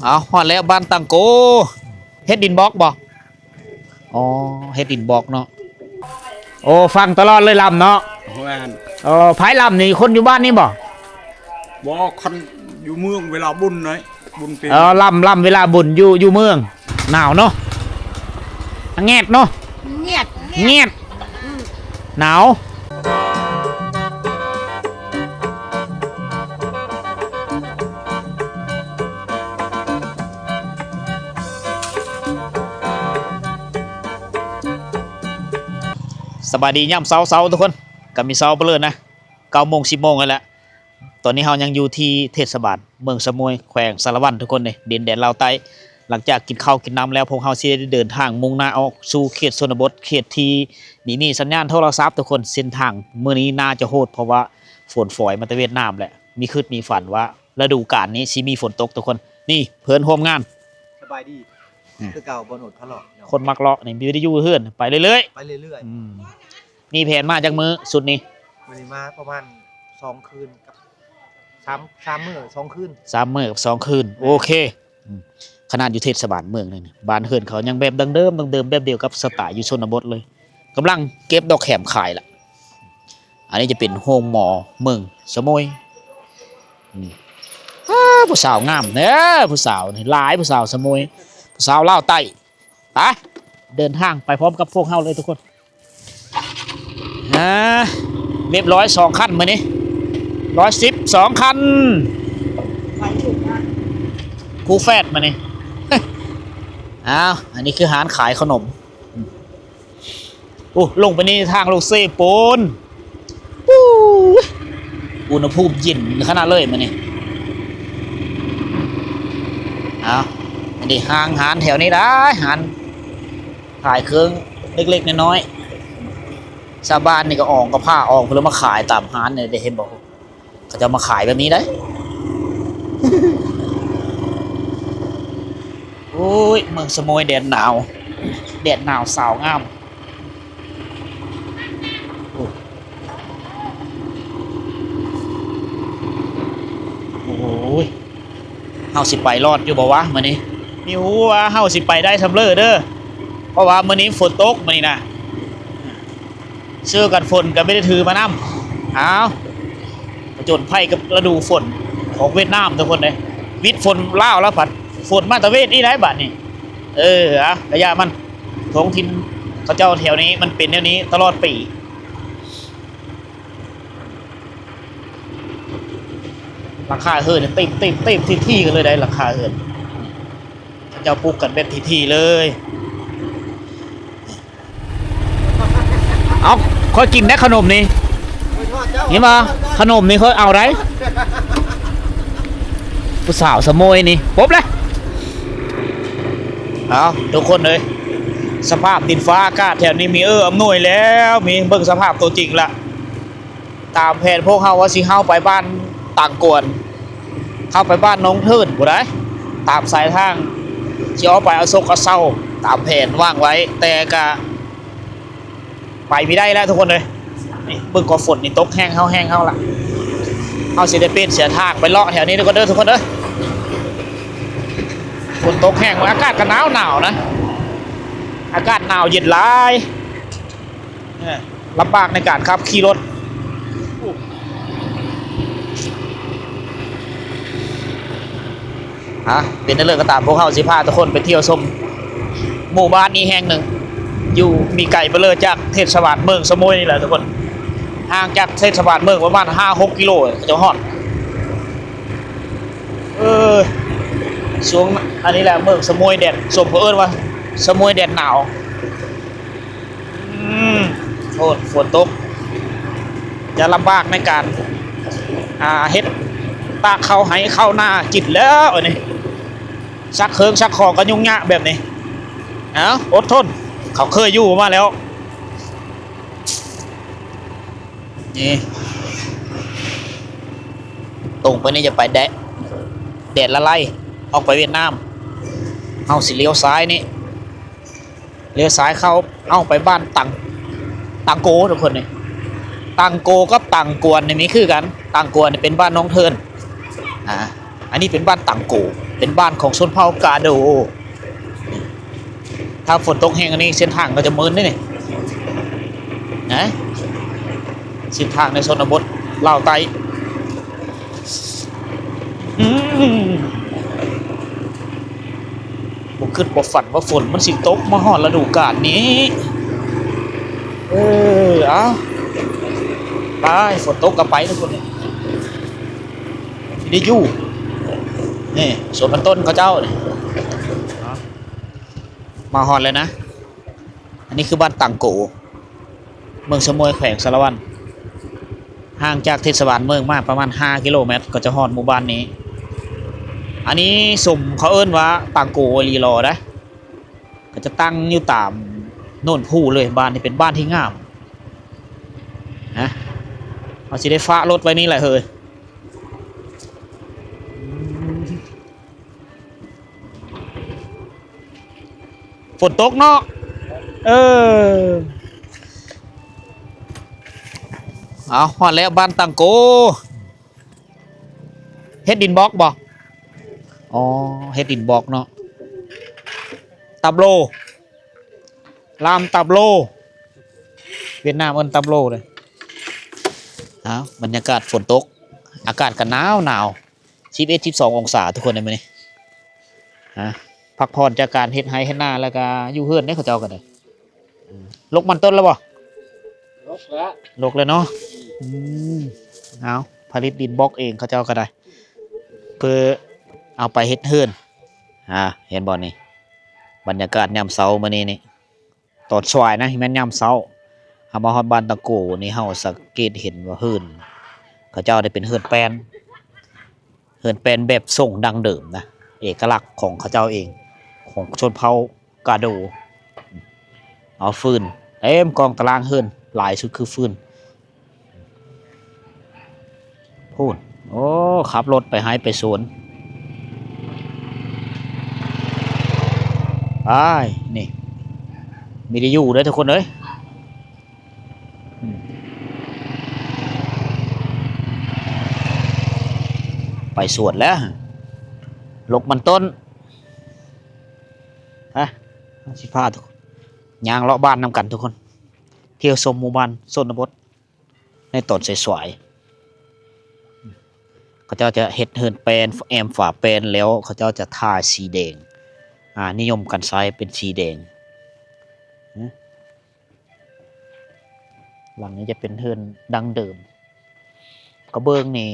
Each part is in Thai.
เอาฮอดแล้วบ้านตังโกเฮ็ดดินบล็อกบ่อ๋อเฮ็ดดินบล็อกเนาะโอ้ฟังตลอดเลยลำเนาะแม่นไผลำนี่คนอยู่บ้านนี่บ่บ่คนอยู่เมืองเวลาบุญหน่อยบุญเป็นลำเวลาบุญอยู่เมืองหนาวเนาะแงดเนาะเงียดหนาวสบายดีย่ำเสาทุกคนก็มีเสาไปเลยนะ9 โมง 10 โมงกันแล้วตอนนี้เรายังอยู่ที่เทศบาลเมืองสมุยแขวงสารวัตรทุกคนเนี่ยดินแดนลาวใต้หลังจากกินข้าวกินน้ำแล้วพวกเราสิได้เดินทางมุ่งหน้าออกสู่เขตชนบทเขตที่มีสัญญาณโทรศัพท์ทุกคนเส้นทางมื้อนี้น่าจะโหดเพราะว่าฝนฝอยมาตะเวนน้ำแหละมีคืดมีฝันว่าฤดูกาลนี้สิมีฝนตกทุกคนนี่เพื่อนร่วมงานสบายดีคือเก่าบนอดพะเลาะคนมักเลาะนี่วิทยุเฮือนไปเรื่อยๆมีแผนมาจากมือสุดนี้วันนี้มาประมาณ2 คืนกับ3 มื้อ2 คืน3 มื้อกับ2 คืนโอเคขนาดอยู่เทศบาลเมืองเลยบ้านเฮือนเขายังแบบดังเดิมแบบเดียวกับสไตล์อยู่ชนบทเลยกำลังเก็บดอกแขมขายล่ะอันนี้จะเป็นโฮมหมอเมืองสมุยผู้สาวงามเนี่ยผู้สาวนี่หลายผู้สาวสมุยผู้สาวเล่าไต้ไปเดินทางไปพร้อมกับพวกเฮาเลยทุกคนเรียบร้อย2 คันมานี่110 2 คันกูแฟดมานี่อ้าวอันนี้คือร้านขายขนมโอ้ลงไปนี่ทางลงเซโปนอุณหภูมิเย็นขนาดเลยมานี่อ้าวอันนี้ห้างร้านแถวนี้ได้ร้านขายเครื่องเล็กๆน้อยๆชาวบ้านนี่ก็ออกก็ผ้าออกเพื่อมาขายตามร้านเนี่ยได้เห็นบอกเขาจะมาขายแบบนี้ได้โอ้ยเมืองสมุยแดดหนาวสาวงามโอ้ยเฮาสิไปรอดอยู่บ่วะมื้อนี้มีฮู้ว่าเฮาสิไปได้สำเร็จเด้อเพราะว่ามื้อนี้ฝนตกมื้อนี้นะเสื้อกันฝนก็ไม่ได้ถือมานำอ้าวผจญภัยกับฤดูฝนของเวียดนามทุกคนเลยวิทย์ฝนลาวแล้วผัดฝนมาตะเวนนี่ได้บัดนี่ระยะมันท้องถิ่นเขาเจ้าแถวนี้มันเป็นแนวนี้ตลอดปีราคาเฮิร์นติ่มที่กันเลยได้ราคาเฮิร์นเขาเจ้าปลูกกันแบบที่เลยเอาค่อยกินได้ขนมนี่นี่มาขนมนี่ค่อยเอาไรผู้สาวสมยนี่ปุ๊บเลยเอาทุกคนเลยสภาพดินฟ้าอากาศแถวนี้มีอำนวยแล้วมีเบิ่งสภาพตัวจริงละตามแผนพวกเขาว่าสิเข้าไปบ้านต่างกวนเข้าไปบ้านน้องเทิดบ่ได้ตามสายทางสิเอาไปเอาซกเอาเศร้าตามแผนว่างไว้แต่ก็ไปไม่ได้แล้วทุกคนเลยนี่เบิ่งก็ฝนนี่ตกแห้งเข้าละเอาสิได้เป็นเสียทางไปเลาะแถวนี้ทุกคนเด้อทุกคนเด้อฝนตกแห้งอากาศก็หนาวนะอากาศหนาวเย็นหลายลำบากในการขับขี่รถเป็นเรื่องก็ตามพวกเขาสิพาทุกคนไปเที่ยวชมหมู่บ้านนี้แห่งหนึ่งอยู่มีไก่ไปเลยจากเทศบาลเมืองสมุยนี่แหละทุกคนห่างจากเทศบาลเมืองประมาณ5-6 กิโลจะฮอดช่วงอันนี้แหละเมืองสมุยแดดสมเอิญว่าสมุยแดดหนาวโทษฝนตกจะลำบากในการเฮ็ดตากเข้าให้เข้าหน้าจิตแล้วนี่ชักเคิงชักคอกันยุ่งยากแบบนี้อดทนเขาเคยอยู่มาแล้วนี่ตรงไปนี่จะไปแดดละไล่ออกไปเวียดนามเอาสิเลี้ยวซ้ายนี่เลี้ยวซ้ายเข้าเอาไปบ้านตังโกทุกคนนี่ตังโกกับตังกวนนี่มีคือกันตังกวนนี่เป็นบ้านน้องเทินอันนี้เป็นบ้านตังโก เป็นบ้านของชนเผ่ากาโดถ้าฝนตกแห้งอันนี้เส้นทางก็จะมึนด้วยนี่นะเส้นทางในชนบทลาวไตผมขึ้นบ่ฝันว่าฝนมันสิตกมาฮอดฤดูกาลนี้เอาไปฝนตกก็ไปทุกคนนี่ได้อยู่นี่สวนมันต้นเขาเจ้านี่มาฮอดเลยนะอันนี้คือบ้านต่างโกเมืองสมวยแขวงสารวันห่างจากเทศบาลเมืองมากประมาณ5กิโลเมตรก็จะฮอดหมู่บ้านนี้อันนี้สมเขาเอิ้นว่าต่างโกลีรอนะก็จะตั้งอยู่ตามโน่นผู้เลยบ้านนี้เป็นบ้านที่งามนะเอาสิได้ฟ้ารถไว้นี่แหละเฮ้ยฝนตกเนาะเอาฮอดแล้วบ้านต่างโกเฮ็ดดินบล็อกบ่อ๋อเฮ็ดดินบล็อกเนาะตับโลลามตับโลเวียดนามเอิ้นตับโลเลยเอาบรรยากาศฝนตกอากาศก็หนาว11-12 องศาทุกคนได้มั้ยนี่ฮะพักผ่อนจากการเฮ็ดไร่เฮ็ดนาแล้วก็อยู่เฮือนเด้เขาเจ้าก็ได้ลกมันต้นแล้วบ่ลกแล้วเนาะเอาผลิตดินบล็อกเองเขาเจ้าก็ได้เพื่อเอาไปเฮ็ดเฮือนเห็นบ่นี่บรรยากาศยามเช้ามื้อนี้นี่ตอนสายนะแม่นยามเช้าเฮามาฮอดบ้านตะโกนี่เฮาสังเกตเห็นว่าเฮือนเขาเจ้าได้เป็นเฮือนแปลนแบบทรงดั้งเดิมนะเอกลักษณ์ของเขาเจ้าเองของชนเผ่ากาโดเอาฟืนเต็มกองตารางเฮือนหลายสุดคือฟืนพูดโอ้ขับรถไปหายไปสวนไปนี่มีได้อยู่เด้อทุกคนเอ้ยไปสวนแล้วลกมันต้นฮะสิพาทุกคนย่างเลาะบ้านนำกันทุกคนเที่ยวชมหมู่บ้านชนบทในตอนสวยๆเขาเจ้าจะเฮ็ดเฮือนแปลนแอมฝาแปลนแล้วเขาเจ้าจะทาสีแดงนิยมกันไซเป็นสีแดงหลังนี้จะเป็นเฮือนดังเดิมกระเบื้องนี่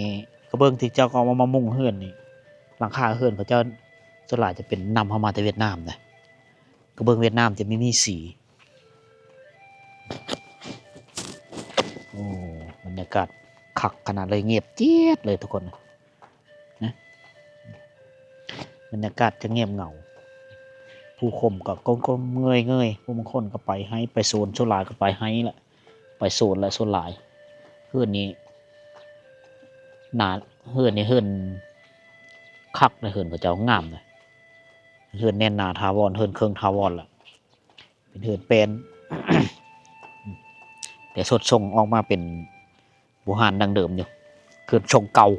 กระเบื้องที่เจ้าก็เอามามุงเฮือนนี่หลังคาเฮือนเขาเจ้าส่วนหลายจะเป็นนำเข้ามาจากเวียดนามนะกระเบื้องเวียดนามจะไม่มีสีโอ้บรรยากาศคักขนาดเลยเงียบเจี๊ยดเลยทุกคนนะบรรยากาศจะเงียบเหงาผู้คมกับก้มเงยผู้บางคนก็ไปให้ไปโซนส่วนหลายก็ไปให้แหละไปโซนและส่วนหลายเฮือนนี้หนาเฮือนนี่เฮือนคักเลยเฮือนพระเจ้างามเลยเฮือนแน่นหนาทาวรเฮือนเครื่องทาวรล่ะเป็นเฮือนเป็น แต่สดทรงออกมาเป็นโบราณดังเดิมอยู่คือทรงเก่า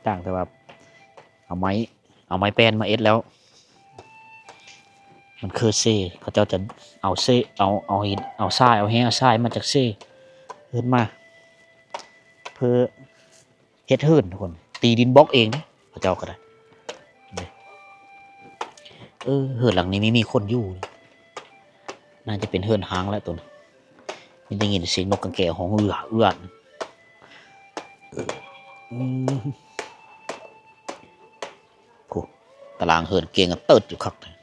ต่างแต่ว่าเอาไม้แปลนมาเอ็ดแล้วมันคือเซ่เขาเจ้าจะเอาเซ่เอาหินเอาทรายเอาแห้งเอาทรายมาจากเซ่ขึ้นมาเพื่อเฮ็ดเฮือนทุกคนตีดินบล็อกเองเขาเจ้าก็ได้เฮือนหลังนี้ไม่มีคนอยู่น่าจะเป็นเฮือนหางแล้วตัวนี้มันได้ยินเสียงนกกังแก่ของเอื้อนโอ้ตารางเฮือนเกียงกันเติดอยู่คักเลย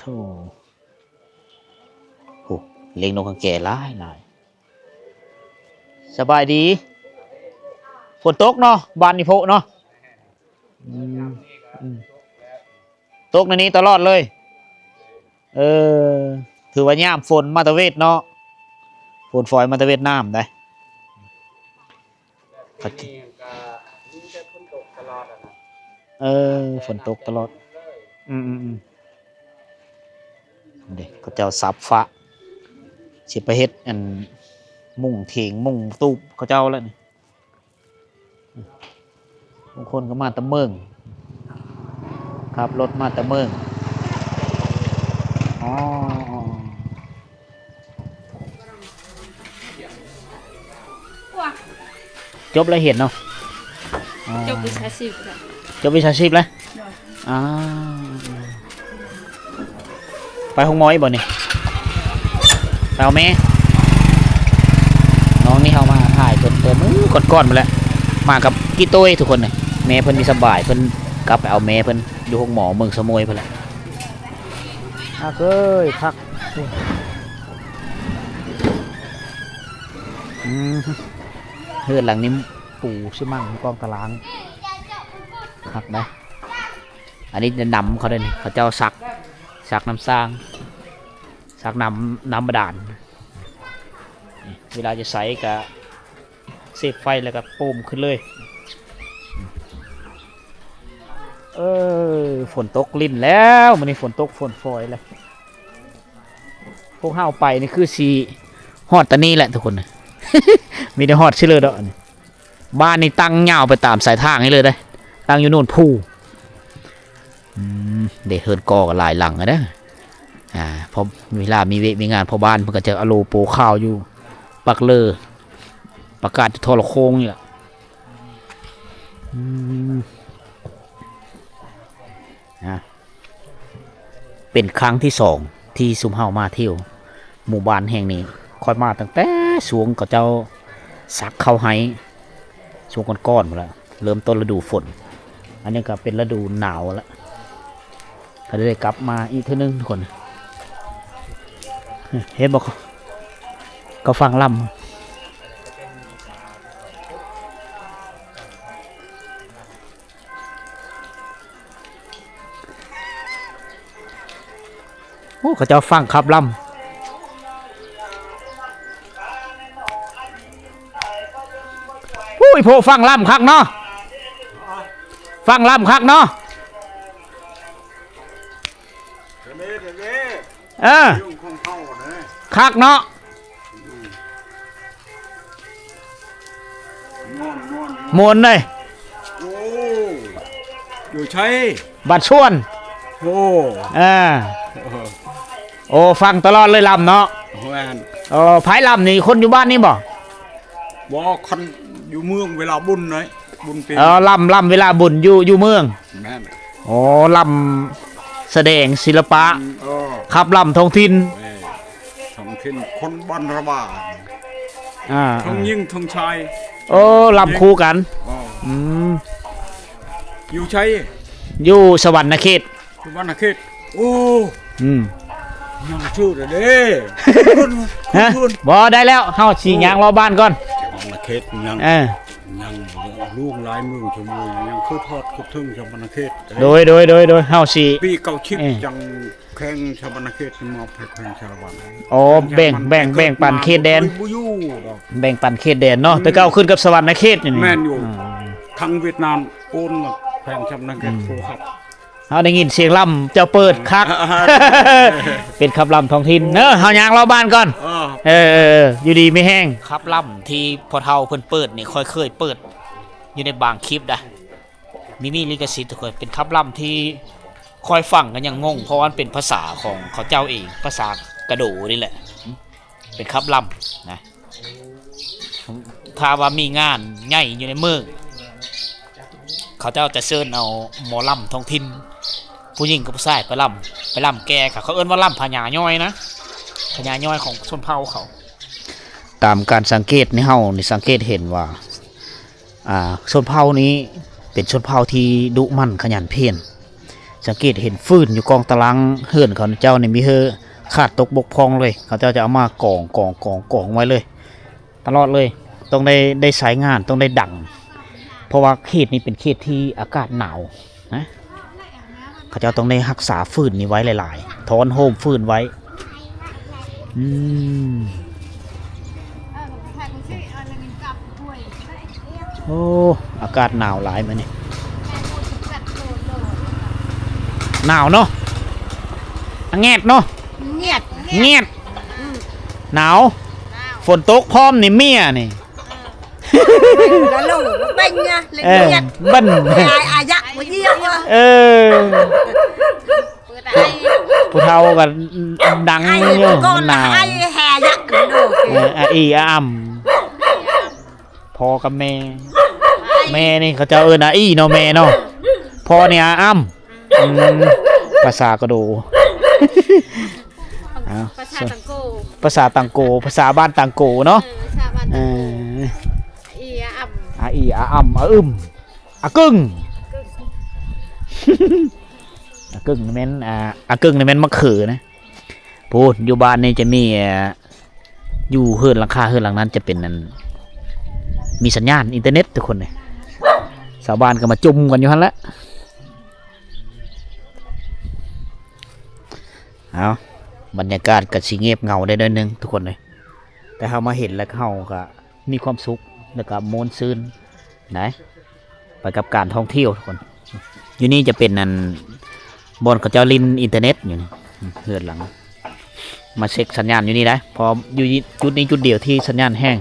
โธ่โอ้เลี้ยงนกกังแก่หลายสบายดีฝนตกเนาะบ้านนี่โพเนาะตกในนี้ตลอดเลยถือว่าย่ามฝนมาตะเวทเนาะฝนฝอยมาตะเวทน้ำได้ฝนตกตลอดฝนตกตลอดเด็กเขาเจ้าซับฟ้าสิไปเฮ็ดอันมุ่งเถียงมุ่งตูบเขาเจ้าแล้วนี่ บางคนก็มาตะเมืองขับรถมาตะเมืองอ๋อจบแล้วเห็นเนาะอ๋อ จบวิชาชีพแล้ว จบวิชาชีพแล้วอ่าไปห้องหมออีกบ่นี่ไปเอาแม่น้องนี่เขามาถ่ายเพิ่นมือกดๆมาแล้วมากับกี่ตุ้ยทุกคนเลยแม่เพิ่นมีสบายเพิ่นกลับไปเอาแม่เพิ่นอยู่ห้องหมอเมืองสมุยเพิ่นแหละเอ้ยพักเฮือนหลังนี้ปูชิมั่งกองตารางหักได้อันนี้จะนำเขาเลยเขาเจ้าสักน้ำสร้างสักน้ำบาดาลเวลาจะใส่กับเสพไฟแล้วก็ปูมขึ้นเลยฝนตกลิ่นแล้วมันนี่ฝนตกฝนฝอยเลยพวกห้าวไปนี่คือสีฮอดตะนี่แหละทุกคน มีแต่ฮอดชื่อเลยดอกบ้านนี่ตั้งยาวไปตามสายทางนี้เลยได้ตั้งอยู่โน่นผู้เด็กเฮิร์นกอกับหลายหลังนะพอเวลามีงานพอบ้านมันก็จะอโลโปข้าวอยู่ปักเลอประกาศโทรโค้งนี่แหละเป็นครั้งที่2ที่ซุมเฮามาเที่ยวหมู่บ้านแห่งนี้คอยมาตั้งแต่สวงกับเจ้าซักเข้าให้สวงก้อนๆหมดแล้วเริ่มต้นฤดูฝนอันนี้ก็เป็นฤดูหนาวแล้วก็ได้กลับมาอีกเท่านึงทุกคนเห็นบอกก็ฟังลำโอ้เขาจะฟังขับลำอุ้ยโพฟังลำคักเนาะฟังลำคักเนาะคักเนาะมวนเลย โอ้อยู่ใช้ บัดชวน โอ้ โอ้ฟังตลอดเลยลำเนาะ แมน ไผ่ลำนี่คนอยู่บ้านนี่บ่ บอกคนอยู่เมืองเวลาบุญเลยบุญปี ลำเวลาบุญอยู่เมือง แม่น โอ้ลำแสดงศิลปะขับลำท้องถิ่น ท้องถิ่นคนบ้านระบาด อ่า ทั้งยิ่งทั้งชาย โอ้ลำคู่กัน อยู่ใช้ อยู่สวรรค์เขต คุณบ้านนาเขตโอ้ยังชื่อเด้ ฮะบ่ได้แล้วเฮาสิย่างรอบ้านก่อน บ้านนาเขตยังลูกหลายเมืองชมบุรียังคือทอดคือทึ่งชาวบ้านนาเขต โดยเฮาสิ ปีเก่าชิปยังแข่งชาวบ้านนาเขตมาแข่งชาวบ้าน โอ้แบ่งปันเขตแดน แบ่งปันเขตแดนเนาะแต่ก็เอาขึ้นกับสวรรค์เขตนี่ แม่นอยู่ทางเวียดนามโอนแข่งชาวบ้านนาเขตโคครับเฮาได้ยินเสียงลำเจ้าเปิดคัก เป็นขับลำท้องถิ่นเนอะเฮาย่างรอบ้านก่อนอยู่ดีไม่แห้งขับลำที่พอเฒ่าเพิ่นเปิดนี่เคยเปิดอยู่ในบางคลิปนะมีลิขสิทธิ์ทุกคนเป็นขับลำที่คอยฟังกันยังงงเพราะว่าเป็นภาษาของเขาเจ้าเองภาษากระโดนี่แหละเป็นขับลำนะถ้าว่ามีงานใหญ่อยู่ในเมืองเขาเจ้าจะเชิญเอาหมอลำท้องถิ่นผู้หญิงกับผู้ชายไปลำแกเขาเอิ้นว่าลำพญาย่อยนะพญาย่อยของชนเผ่าเขาตามการสังเกตในเฮานี่สังเกตเห็นว่าชนเผ่านี้เป็นชนเผ่าที่ดุมั่นขยันเพียรสังเกตเห็นฟืนอยู่กองตารางเฮือนเขาเจ้านี่มีขาดตกบกพร่องเลยเขาเจ้าจะเอามากองไว้เลยตลอดเลยต้องได้สายงานต้องได้ดังเพราะว่าเขตนี้เป็นเขตที่อากาศหนาวนะเขาเจ้าต้องได้รักษาฟืนนี้ไว้หลายๆถอนโฮมฟืนไว้โอ้อากาศหนาวหลายมาเนี่ยหนาวเนาะแงดเนาะเงียดหนาวฝนตกพร้อมนี่เมียนี่ แล้วลูก bên nha, lên nhiệt. เบิ้น Ai dặn với nhiều mà. เออผู้เฒ่าก็ดัง Ai อยู่ con หนาว là ai hè dặn cái đồ อาอีอาอ่ำพ่อกับแม่แม่นี่เขาจะเอิ้นอาอีเนาะแม่เนาะพ่อนี่อาอ่ำภาษากระโดเอา ภาษาตังโก ภาษาตังโกภาษาบ้านตังโกเนาะ ภาษาบ้าน เอ ตังโก อ อีอ่ำ อาอีอาอ่ำอาอึมอากึ่งอากึ่งนี่แม่นอากึ่งนี่แม่นมะเขือนะพูดอยู่บ้านนี่จะมีอยู่เฮือนหลังคาเฮือนหลังนั้นจะเป็นนั่นมีสัญญาณอินเทอร์เน็ตทุกคนเลยชาวบ้านก็มาจุ่มกันอยู่หั่นแหละเอาบรรยากาศก็สิเงียบเหงาได้หน่อยนึงทุกคนเลยแต่เฮามาเห็นแล้วเฮาก็มีความสุขแล้วก็มวนซื่นได้ไปกับการท่องเที่ยวทุกคนอยู่นี่จะเป็นนั่นบอนเขาเจ้าลินอินเทอร์เน็ตอยู่นี่เฮือนหลังมาเช็คสัญญาณอยู่นี่ได้พออยู่จุดนี้จุดเดียวที่สัญญาณแห้ง